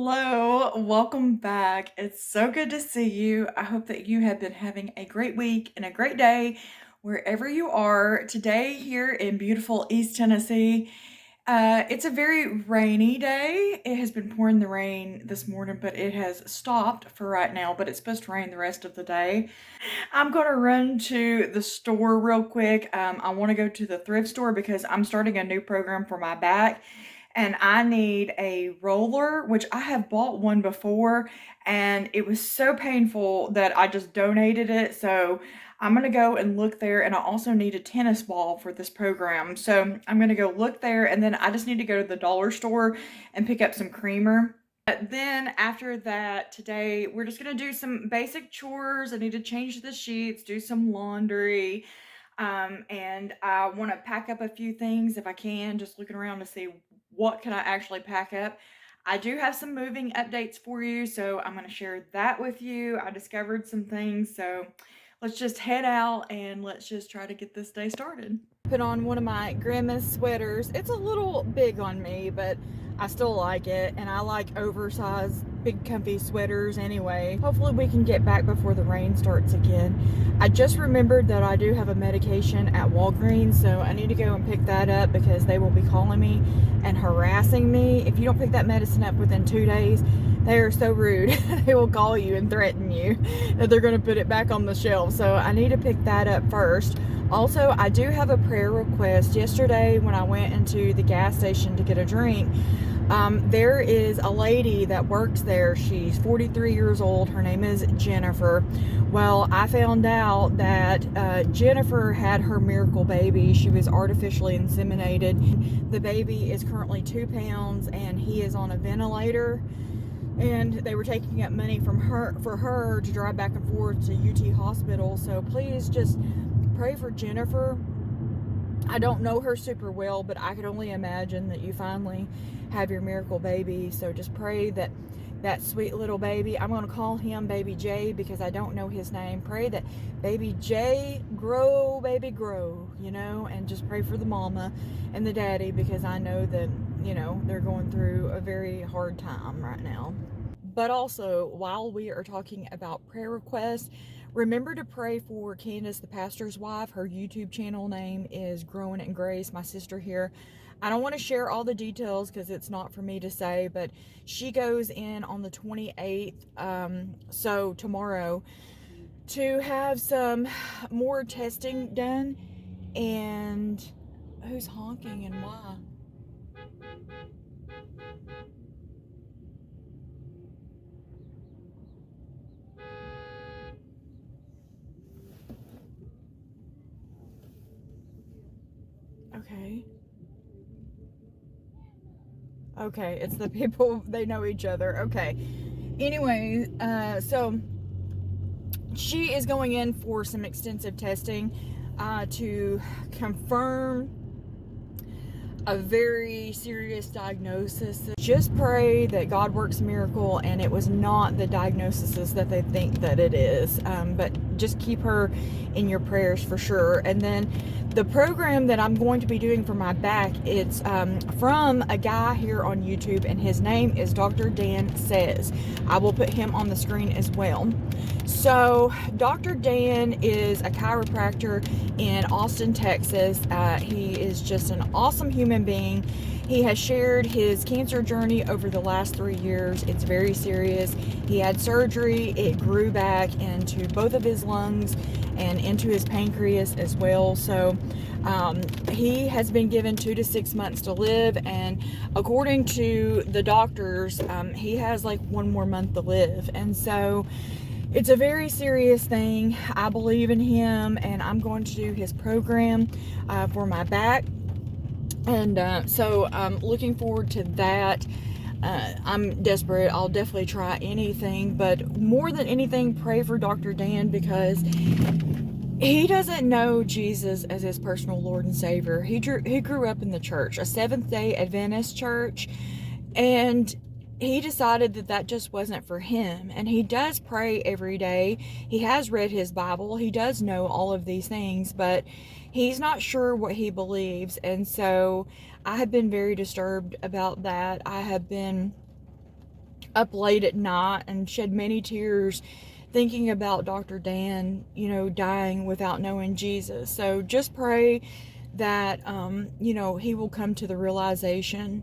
Hello, welcome back. It's so good to see you. I hope that you have been having a great week and a great day wherever you are. Today, here in beautiful East Tennessee, it's a very rainy day. It has been pouring the rain this morning, but it has stopped for right now, but it's supposed to rain the rest of the day. I'm gonna run to the store real quick. I want to go to the thrift store because I'm starting a new program for my back and I need a roller, which I have bought one before, and it was so painful that I just donated it. So I'm gonna go and look there, and I also need a tennis ball for this program. So I'm gonna go look there, and then I just need to go to the dollar store and pick up some creamer. Then after that, today we're just gonna do some basic chores. I need to change the sheets, do some laundry, and I want to pack up a few things if I can. Just looking around to see what can I actually pack up. I do have some moving updates for you, so I'm going to share that with you. I discovered some things, so let's just head out and let's just try to get this day started. Put on one of my grandma's sweaters. It's a little big on me, but I still like it, and I like oversized big comfy sweaters anyway. Hopefully we can get back before the rain starts again. I just remembered that I do have a medication at Walgreens, so I need to go and pick that up because they will be calling me and harassing me. If you don't pick that medicine up within 2 days, they are so rude. They will call you and threaten you that they're going to put it back on the shelf. So I need to pick that up first. Also, I do have a prayer request. Yesterday when I went into the gas station to get a drink, there is a lady that works there. She's 43 years old. Her name is Jennifer. Well, I found out that Jennifer had her miracle baby. She was artificially inseminated. The baby is currently 2 pounds and he is on a ventilator. And they were taking up money from her for her to drive back and forth to UT Hospital. So please just pray for Jennifer. I don't know her super well, but I could only imagine that you finally have your miracle baby. So just pray that that sweet little baby, I'm going to call him baby J because I don't know his name. Pray that baby J grow, baby grow, and just pray for the mama and the daddy because I know that, they're going through a very hard time right now. But also, while we are talking about prayer requests, remember to pray for Candace, the pastor's wife. Her YouTube channel name is Growing in Grace, my sister here. I don't want to share all the details because it's not for me to say, but she goes in on the 28th, so tomorrow, to have some more testing done. And who's honking and why? Okay, it's the people, they know each other. Okay. Anyway, so she is going in for some extensive testing to confirm a very serious diagnosis. Just pray that God works a miracle and it was not the diagnosis that they think that it is. But just keep her in your prayers for sure. And then the program that I'm going to be doing for my back, it's from a guy here on YouTube, and his name is Dr. Dan Says. I will put him on the screen as well. So Dr. Dan is a chiropractor in Austin, Texas. He is just an awesome human being. He has shared his cancer journey over the last 3 years. It's very serious. He had surgery. It grew back into both of his lungs and into his pancreas as well. So he has been given 2 to 6 months to live, and according to the doctors, he has like 1 more month to live. And so it's a very serious thing. I believe in him, and I'm going to do his program for my back. And so I'm looking forward to that. I'm desperate. I'll definitely try anything, but more than anything, pray for Dr. Dan because he doesn't know Jesus as his personal Lord and Savior. He grew up in the church, a Seventh-day Adventist church, and he decided that that just wasn't for him. And he does pray every day. He has read his Bible. He does know all of these things, but he's not sure what he believes. And so I have been very disturbed about that. I have been up late at night and shed many tears thinking about Dr. Dan, dying without knowing Jesus. So just pray that, he will come to the realization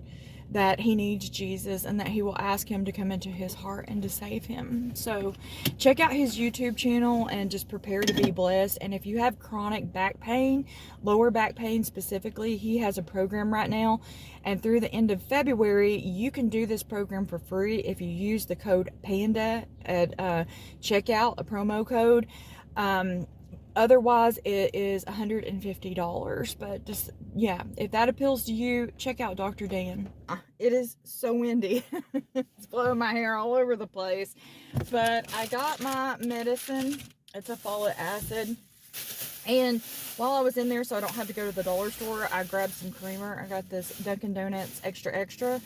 that he needs Jesus and that he will ask him to come into his heart and to save him. So check out his YouTube channel and just prepare to be blessed. And if you have chronic back pain, lower back pain specifically, he has a program right now. And through the end of February, you can do this program for free if you use the code PANDA at checkout, a promo code. Otherwise, it is $150. But just, yeah, if that appeals to you, check out Dr. Dan. It is so windy. It's blowing my hair all over the place. But I got my medicine. It's a folic acid. And while I was in there, so I don't have to go to the dollar store, I grabbed some creamer. I got this Duncan Donuts extra,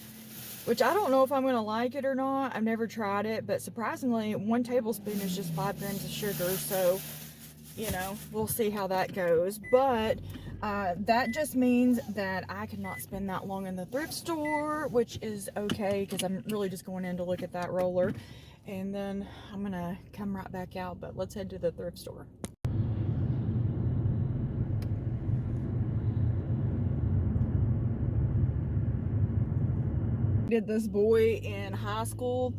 which I don't know if I'm going to like it or not. I've never tried it, but surprisingly, 1 tablespoon is just 5 grams of sugar. So, we'll see how that goes. But that just means that I cannot spend that long in the thrift store, which is okay because I'm really just going in to look at that roller. And then I'm going to come right back out. But let's head to the thrift store. Did this boy in high school,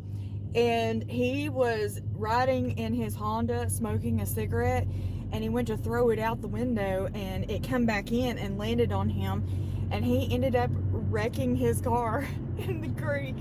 and he was riding in his Honda smoking a cigarette, and he went to throw it out the window and it came back in and landed on him, and he ended up wrecking his car in the creek.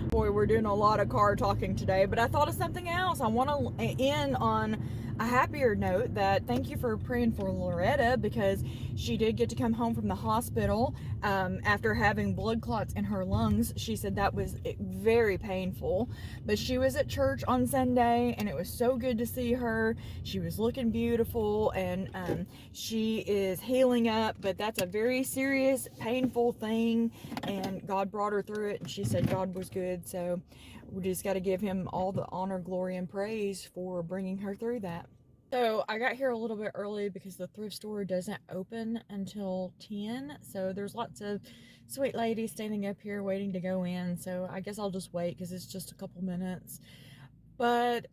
Boy, we're doing a lot of car talking today, but I thought of something else. I want to end on a happier note that thank you for praying for Loretta, because she did get to come home from the hospital after having blood clots in her lungs. She said that was very painful, but she was at church on Sunday and it was so good to see her. She was looking beautiful, and she is healing up, but that's a very serious, painful thing, and God brought her through it, and she said God was good. So we just got to give him all the honor, glory, and praise for bringing her through that. So I got here a little bit early because the thrift store doesn't open until 10. So there's lots of sweet ladies standing up here waiting to go in. So I guess I'll just wait because it's just a couple minutes. But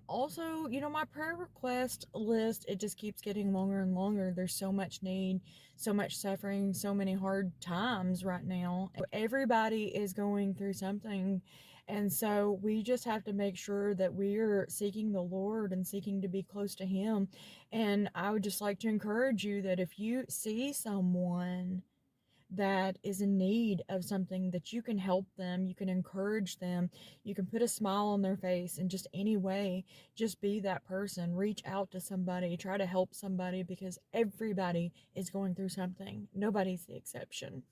also, my prayer request list, it just keeps getting longer and longer. There's so much need, so much suffering, so many hard times right now. Everybody is going through something. And so we just have to make sure that we are seeking the Lord and seeking to be close to Him. And I would just like to encourage you that if you see someone that is in need of something, that you can help them, you can encourage them, you can put a smile on their face in just any way. Just be that person. Reach out to somebody, try to help somebody, because everybody is going through something. Nobody's the exception.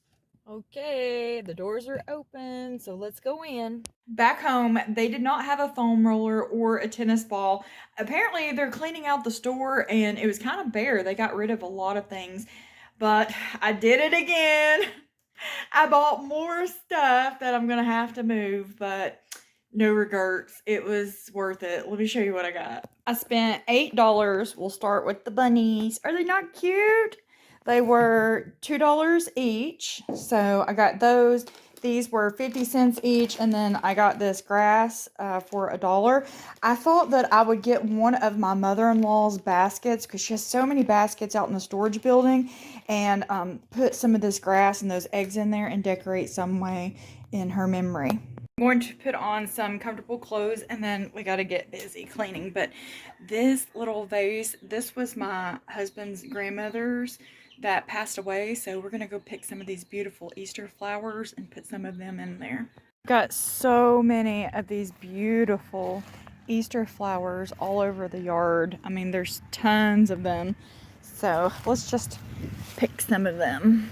Okay, the doors are open, so let's go in. Back home, they did not have a foam roller or a tennis ball. Apparently, they're cleaning out the store and it was kind of bare. They got rid of a lot of things, but I did it again. I bought more stuff that I'm going to have to move, but no regrets. It was worth it. Let me show you what I got. I spent $8. We'll start with the bunnies. Are they not cute? They were $2 each, so I got those. These were 50 cents each, and then I got this grass for $1. I thought that I would get one of my mother-in-law's baskets because she has so many baskets out in the storage building, and put some of this grass and those eggs in there and decorate some way in her memory. I'm going to put on some comfortable clothes, and then we got to get busy cleaning. But this little vase, this was my husband's grandmother's that passed away, so we're gonna go pick some of these beautiful Easter flowers and put some of them in there. Got so many of these beautiful Easter flowers all over the yard. I mean, there's tons of them, so let's just pick some of them.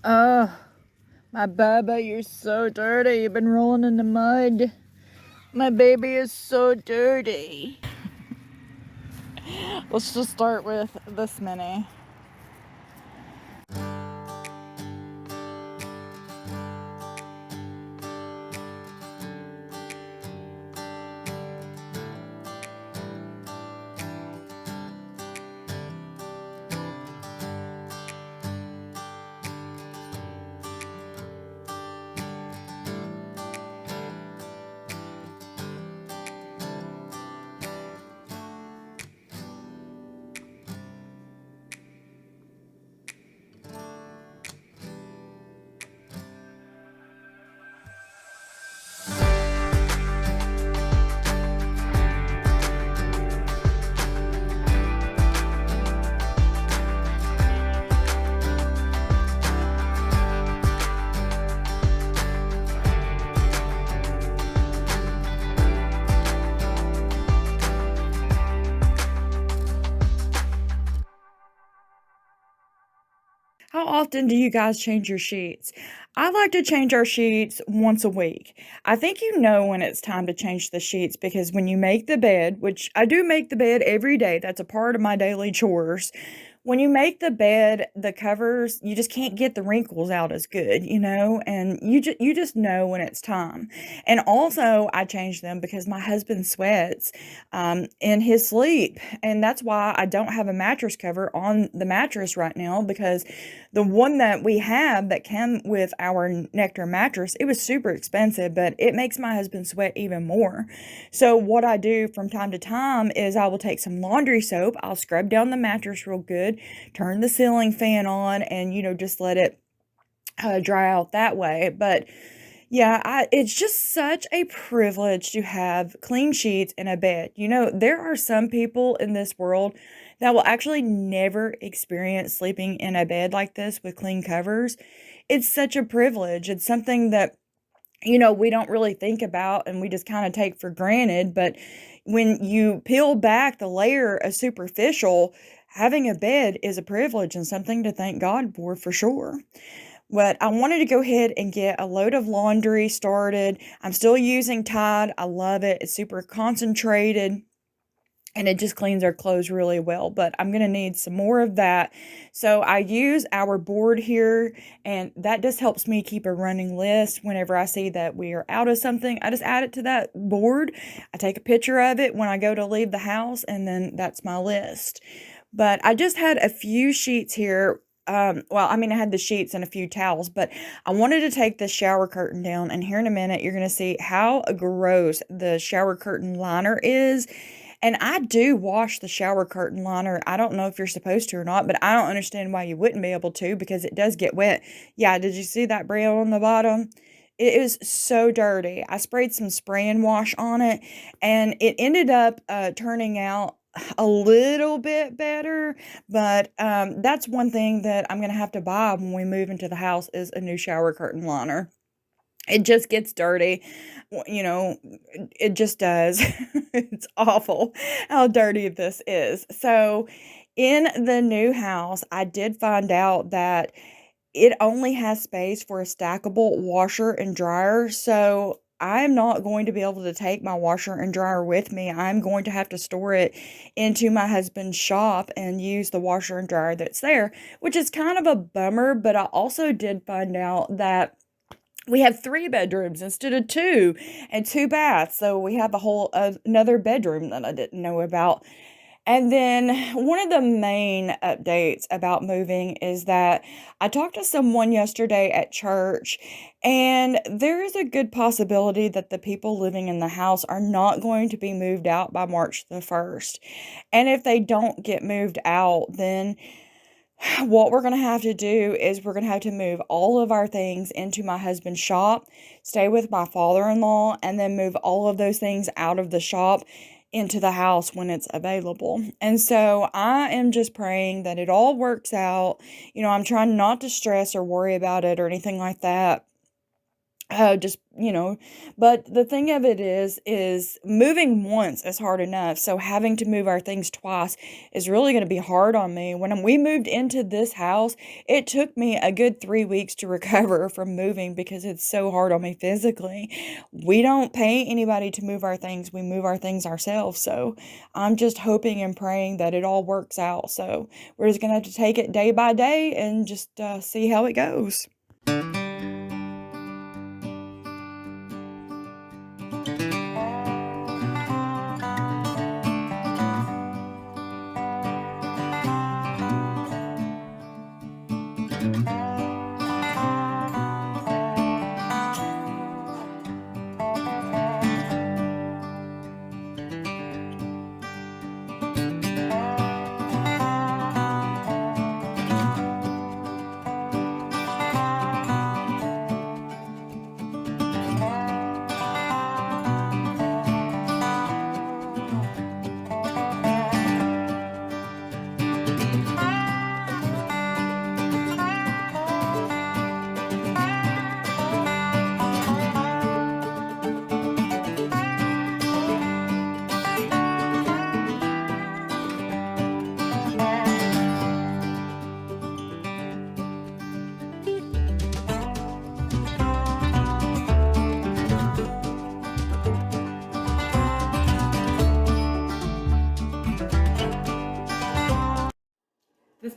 Oh, my Bubba, you're so dirty. You've been rolling in the mud. My baby is so dirty. Let's just start with this many. often do you guys change your sheets? I like to change our sheets once a week. I think you know when it's time to change the sheets because when you make the bed, which I do make the bed every day, that's a part of my daily chores. When you make the bed, the covers, you just can't get the wrinkles out as good, and you just know when it's time. And also, I change them because my husband sweats in his sleep, and that's why I don't have a mattress cover on the mattress right now because the one that we have that came with our Nectar mattress, it was super expensive, but it makes my husband sweat even more. So what I do from time to time is I will take some laundry soap, I'll scrub down the mattress real good, turn the ceiling fan on, and just let it dry out that way. But yeah, it's just such a privilege to have clean sheets in a bed. There are some people in this world that will actually never experience sleeping in a bed like this with clean covers. It's such a privilege. It's something that we don't really think about and we just kind of take for granted. But when you peel back the layer of superficial, having a bed is a privilege and something to thank God for sure. But I wanted to go ahead and get a load of laundry started. I'm still using Tide. I love it. It's super concentrated and it just cleans our clothes really well, but I'm going to need some more of that. So I use our board here, and that just helps me keep a running list. Whenever I see that we are out of something, I just add it to that board. I take a picture of it when I go to leave the house, and then that's my list. But I just had a few sheets here. I had the sheets and a few towels, but I wanted to take the shower curtain down, and here in a minute, you're going to see how gross the shower curtain liner is. And I do wash the shower curtain liner. I don't know if you're supposed to or not, but I don't understand why you wouldn't be able to because it does get wet. Yeah, did you see that brown on the bottom? It is so dirty. I sprayed some spray and wash on it, and it ended up turning out a little bit better, but that's one thing that I'm going to have to buy when we move into the house is a new shower curtain liner. It just gets dirty. You know, it just does. It's awful how dirty this is. So, in the new house, I did find out that it only has space for a stackable washer and dryer. So, I'm not going to be able to take my washer and dryer with me. I'm going to have to store it into my husband's shop and use the washer and dryer that's there, which is kind of a bummer. But I also did find out that we have 3 bedrooms instead of 2 and 2 baths. So we have a whole another bedroom that I didn't know about. And then one of the main updates about moving is that I talked to someone yesterday at church, and there is a good possibility that the people living in the house are not going to be moved out by March the 1st. And if they don't get moved out, then what we're going to have to do is we're going to have to move all of our things into my husband's shop, stay with my father-in-law, and then move all of those things out of the shop into the house when it's available. And so I am just praying that it all works out. I'm trying not to stress or worry about it or anything like that. But the thing of it is moving once is hard enough. So having to move our things twice is really going to be hard on me. When we moved into this house, it took me a good 3 weeks to recover from moving because it's so hard on me physically. We don't pay anybody to move our things. We move our things ourselves. So I'm just hoping and praying that it all works out. So we're just going to have to take it day by day and just see how it goes.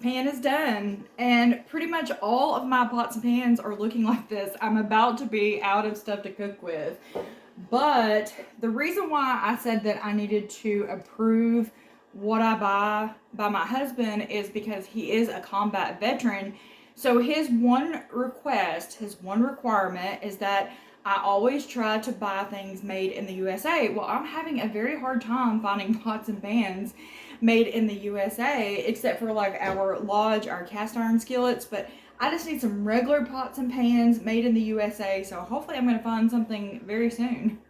pan is done, and pretty much all of my pots and pans are looking like this. I'm about to be out of stuff to cook with. But the reason why I said that I needed to approve what I buy by my husband is because he is a combat veteran. So his one request, his one requirement is that I always try to buy things made in the USA. Well, I'm having a very hard time finding pots and pans made in the USA, except for like our Lodge, our cast iron skillets. But I just need some regular pots and pans made in the USA. So hopefully I'm going to find something very soon.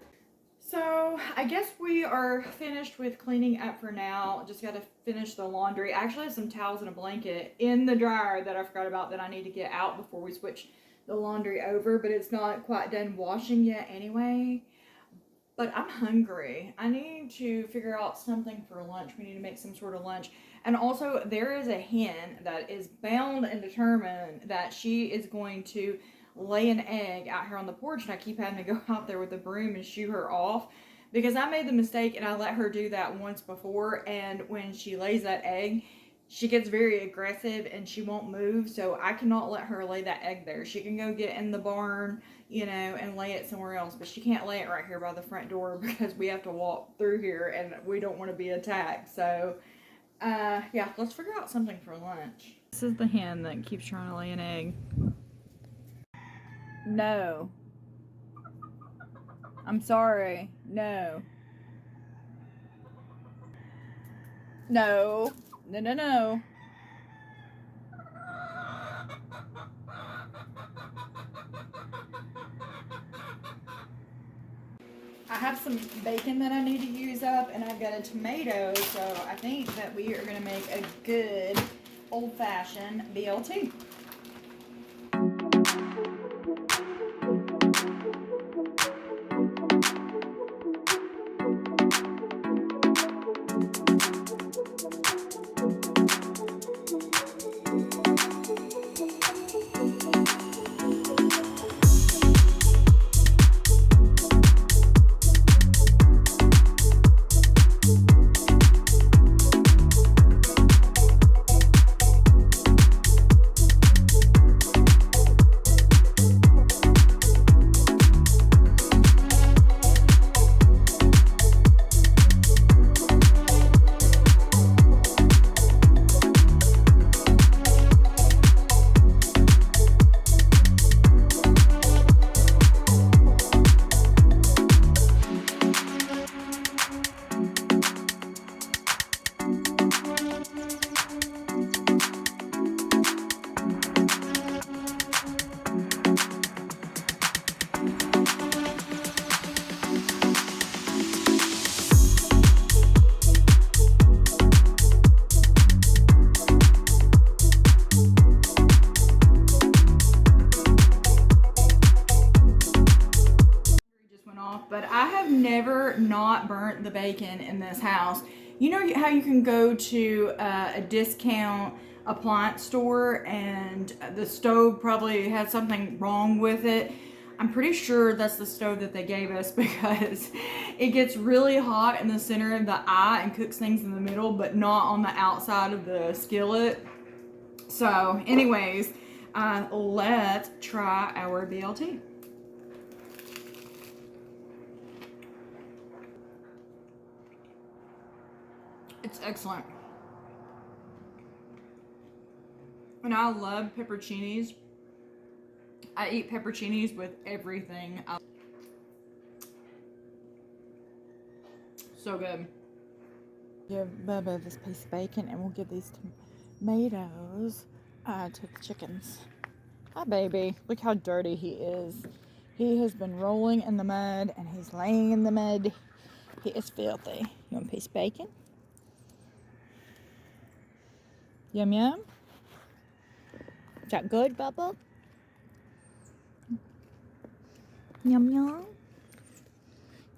So I guess we are finished with cleaning up for now. Just got to finish the laundry. I actually have some towels and a blanket in the dryer that I forgot about that I need to get out before we switch the laundry over, but it's not quite done washing yet anyway. But I'm hungry. I need to figure out something for lunch. We need to make some sort of lunch. And also, there is a hen that is bound and determined that she is going to lay an egg out here on the porch, and I keep having to go out there with a broom and shoo her off because I made the mistake and I let her do that once before, and when she lays that egg, she gets very aggressive and she won't move, so I cannot let her lay that egg there. She can go get in the barn, you know, and lay it somewhere else, but she can't lay it right here by the front door because we have to walk through here and we don't want to be attacked. So yeah, let's figure out something for lunch. This is the hen that keeps trying to lay an egg. No. I'm sorry. No. No. No, no, no. I have some bacon that I need to use up, and I've got a tomato, so I think that we are going to make a good old-fashioned BLT. But I have never not burnt the bacon in this house. You know how you can go to a discount appliance store and the stove probably has something wrong with it? I'm pretty sure that's the stove that they gave us because it gets really hot in the center of the eye and cooks things in the middle, but not on the outside of the skillet. So anyways, let's try our BLT. It's excellent. And I love pepperoncinis. I eat pepperoncinis with everything. So good. Give Bubba this piece of bacon and we'll give these tomatoes to the chickens. Hi, baby. Look how dirty he is. He has been rolling in the mud and he's laying in the mud. He is filthy. You want a piece of bacon? Yum yum. Is that good, Bubba? Yum yum.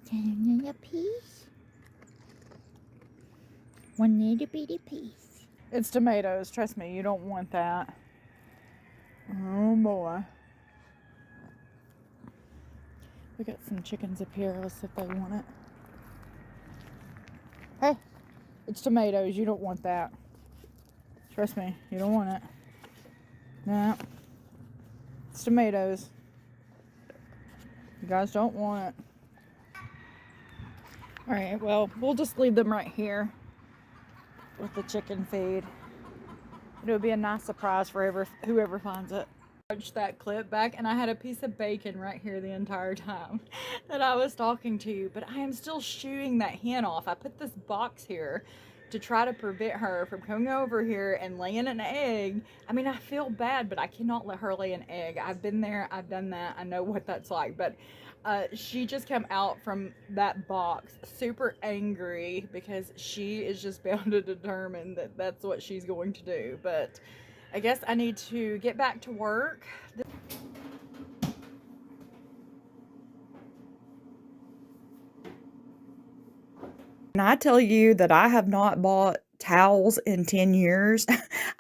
Can a piece? One little bitty piece. It's tomatoes. Trust me, you don't want that. Oh boy. We got some chickens up here. Let's see if they want it. Hey, it's tomatoes. You don't want that. Trust me, you don't want it. No. It's tomatoes. You guys don't want it. Alright, well, we'll just leave them right here with the chicken feed. It'll be a nice surprise for whoever finds it. That clip back, and I had a piece of bacon right here the entire time that I was talking to you, but I am still shooing that hen off. I put this box here to try to prevent her from coming over here and laying an egg. I mean, I feel bad, but I cannot let her lay an egg. I've been there, I've done that, I know what that's like, but she just came out from that box super angry because she is just bound to determine that that's what she's going to do. But I guess I need to get back to work. And I tell you that I have not bought towels in 10 years.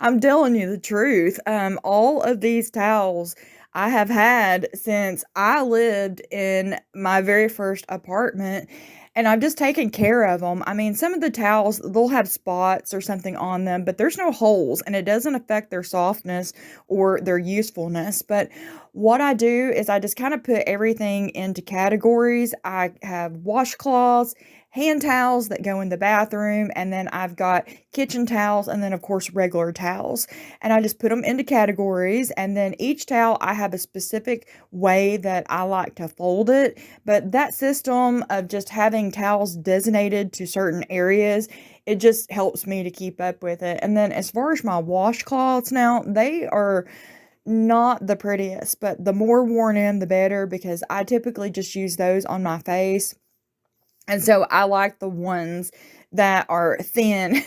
I'm telling you the truth. All of these towels I have had since I lived in my very first apartment, and I've just taken care of them. I mean, some of the towels, they'll have spots or something on them, but there's no holes, and it doesn't affect their softness or their usefulness. But what I do is I just kind of put everything into categories. I have washcloths, hand towels that go in the bathroom, and then I've got kitchen towels, and then of course regular towels, and I just put them into categories. And then each towel, I have a specific way that I like to fold it, but that system of just having towels designated to certain areas, it just helps me to keep up with it. And then as far as my washcloths, now they are not the prettiest, but the more worn in the better, because I typically just use those on my face. And so I like the ones that are thin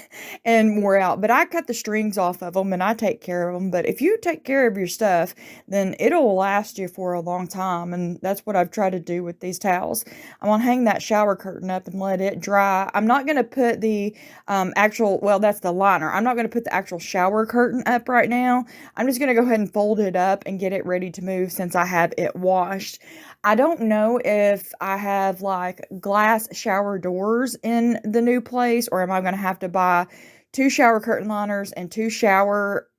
and wore out. But I cut the strings off of them and I take care of them. But if you take care of your stuff, then it'll last you for a long time. And that's what I've tried to do with these towels. I'm going to hang that shower curtain up and let it dry. I'm not going to put the well, that's the liner. I'm not going to put the actual shower curtain up right now. I'm just going to go ahead and fold it up and get it ready to move since I have it washed. I don't know if I have like glass shower doors in the new place, or am I going to have to buy 2 shower curtain liners and 2 shower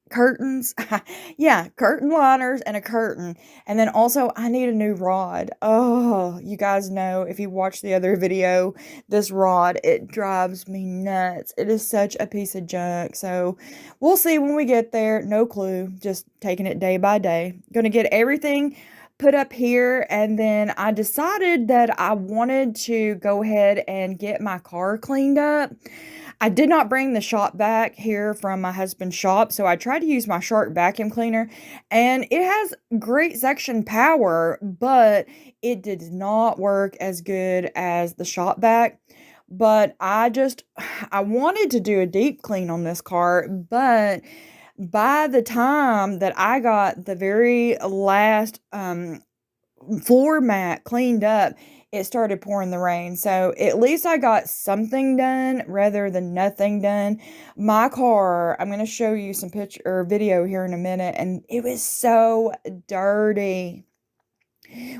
curtains. Yeah, curtain liners and a curtain. And then also I need a new rod. Oh, you guys know, if you watch the other video, this rod, it drives me nuts. It is such a piece of junk. So we'll see when we get there. No clue. Just taking it day by day. Gonna get everything put up here, and then I decided that I wanted to go ahead and get my car cleaned up. I did not bring the shop vac here from my husband's shop, so I tried to use my Shark vacuum cleaner, and it has great suction power, but it did not work as good as the shop vac. But I wanted to do a deep clean on this car, but by the time that I got the very last floor mat cleaned up, it started pouring the rain. So at least I got something done rather than nothing done. My car, I'm going to show you some picture or video here in a minute, and it was so dirty.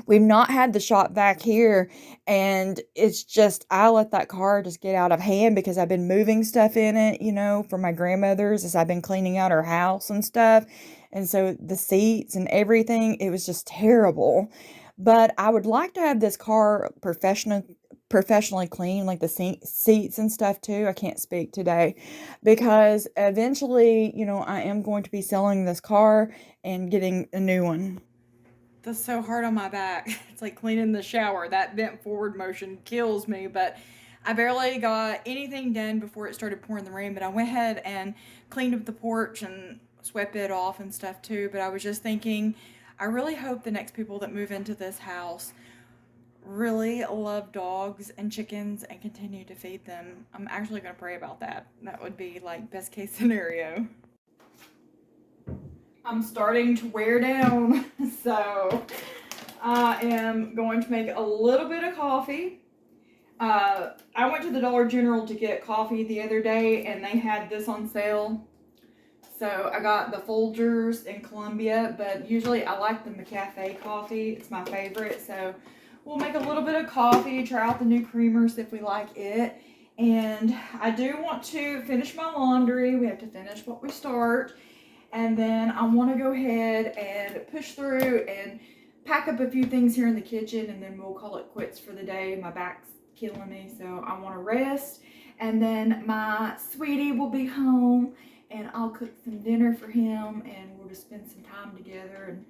We've not had the shop vac here, and it's just, I let that car just get out of hand because I've been moving stuff in it, for my grandmother's as I've been cleaning out her house and stuff. And so the seats and everything, it was just terrible. But I would like to have this car professionally clean, like the seats and stuff too. I can't speak today because eventually, I am going to be selling this car and getting a new one. That's so hard on my back. It's like cleaning the shower. That bent forward motion kills me, but I barely got anything done before it started pouring the rain. But I went ahead and cleaned up the porch and swept it off and stuff too. But I was just thinking, I really hope the next people that move into this house really love dogs and chickens and continue to feed them. I'm actually going to pray about that. That would be like best case scenario. I'm starting to wear down, so I am going to make a little bit of coffee. I went to the Dollar General to get coffee the other day, and they had this on sale. So I got the Folgers in Columbia, but usually I like the McCafe coffee. It's my favorite, so we'll make a little bit of coffee, try out the new creamers if we like it. And I do want to finish my laundry. We have to finish what we start. And then I want to go ahead and push through and pack up a few things here in the kitchen, and then we'll call it quits for the day. My back's killing me, so I want to rest. And then my sweetie will be home, and I'll cook some dinner for him, and we'll just spend some time together. And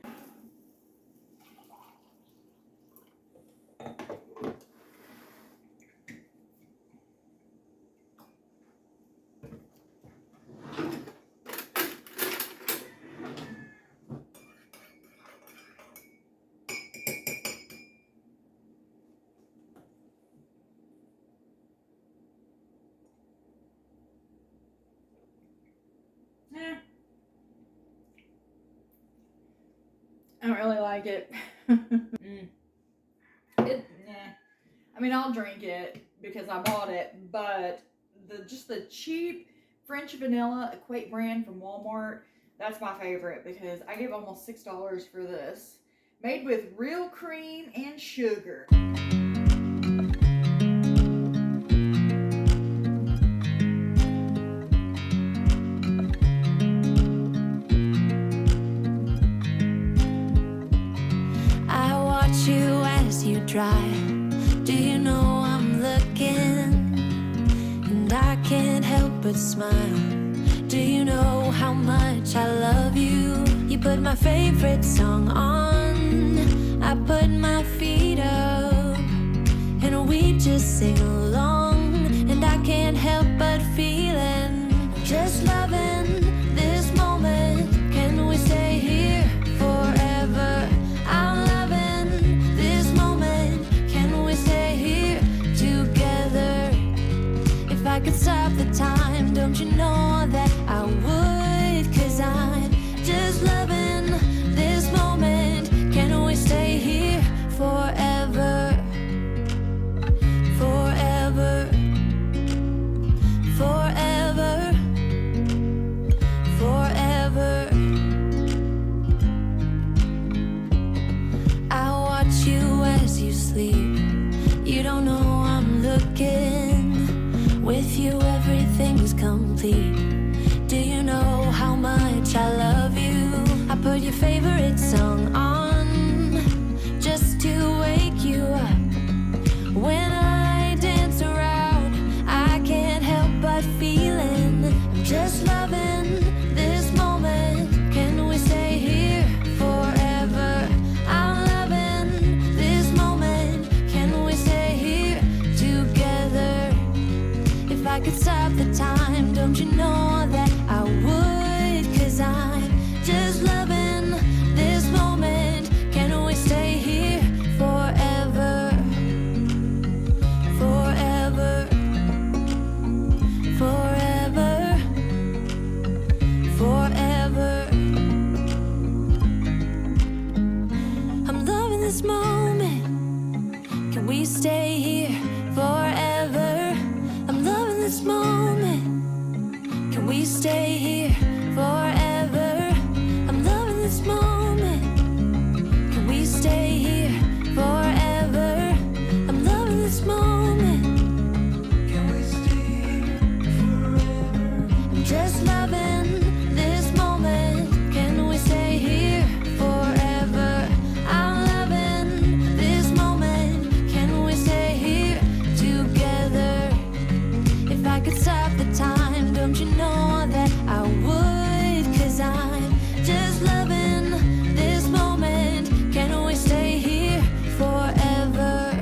I don't really like it. I mean, I'll drink it because I bought it, but the cheap French vanilla Equate brand from Walmart, that's my favorite because I gave almost $6 for this. Made with real cream and sugar. I watch you as you drive. Do you know I'm looking? And I can't help but smile. Do you know how much I love you? You put my favorite song on. I put my feet up, and we just sing along. And I can't help but feeling, just loving this moment. Can we stay here forever? I'm loving this moment. Can we stay here together? If I could stop the time, don't you know that I would? 'Cause I'm just loving this moment. Can we stay here forever? Forever. Forever. Forever. I watch you as you sleep. You don't know I'm looking. With you everything's complete. Do you know how much I love you? I put your favorite song on just to wake you up. When I dance around, I can't help but feeling, I'm just loving this moment. Can we stay here forever? I'm loving this moment. Can we stay here together? If I could stop the time, don't you know that I would? 'Cause I'm just loving this moment. Can we stay here forever? Forever. Forever. Forever. I'm loving this moment. Can we stay here forever? I'm loving this moment. Can we stay here forever? I'm loving this moment. Can we stay here forever? I'm loving this moment. Can we stay here forever? I'm just loving this moment. Can we stay here forever? I'm loving this moment. Can we stay here together? If I could stop the time, don't you know that I would? 'Cause I'm just loving this moment. Can we stay here forever?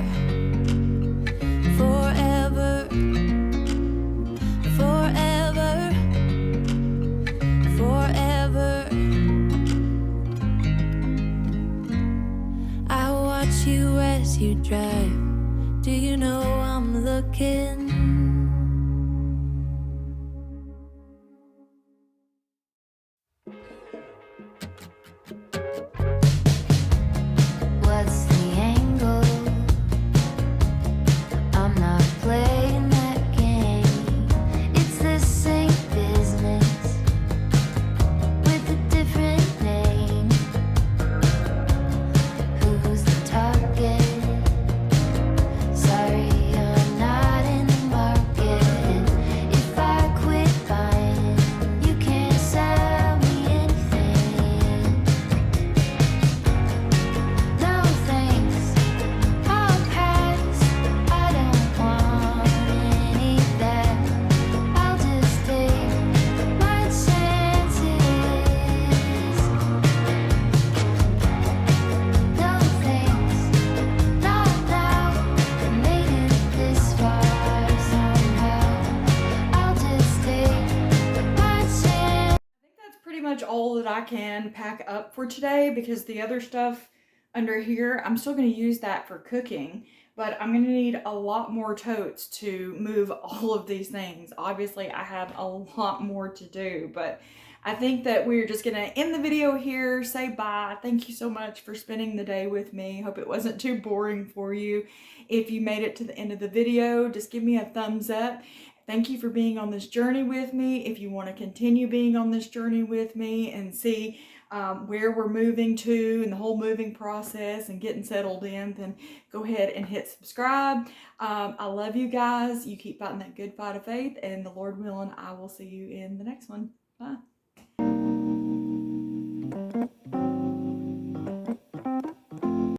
Forever. Forever. Forever. I watch you as you drive. Do you know I'm looking? What's the angle? I'm not playing that game. It's the same business with a different name. Who's the target? Sorry, I'm not in the market. I can pack up for today, because the other stuff under here, I'm still going to use that for cooking, but I'm going to need a lot more totes to move all of these things. Obviously, I have a lot more to do, but I think that we're just going to end the video here, say bye. Thank you so much for spending the day with me. Hope it wasn't too boring for you. If you made it to the end of the video, just give me a thumbs up. Thank you for being on this journey with me. If you want to continue being on this journey with me and see where we're moving to and the whole moving process and getting settled in, then go ahead and hit subscribe. I love you guys. You keep fighting that good fight of faith, and the Lord willing, I will see you in the next one. Bye.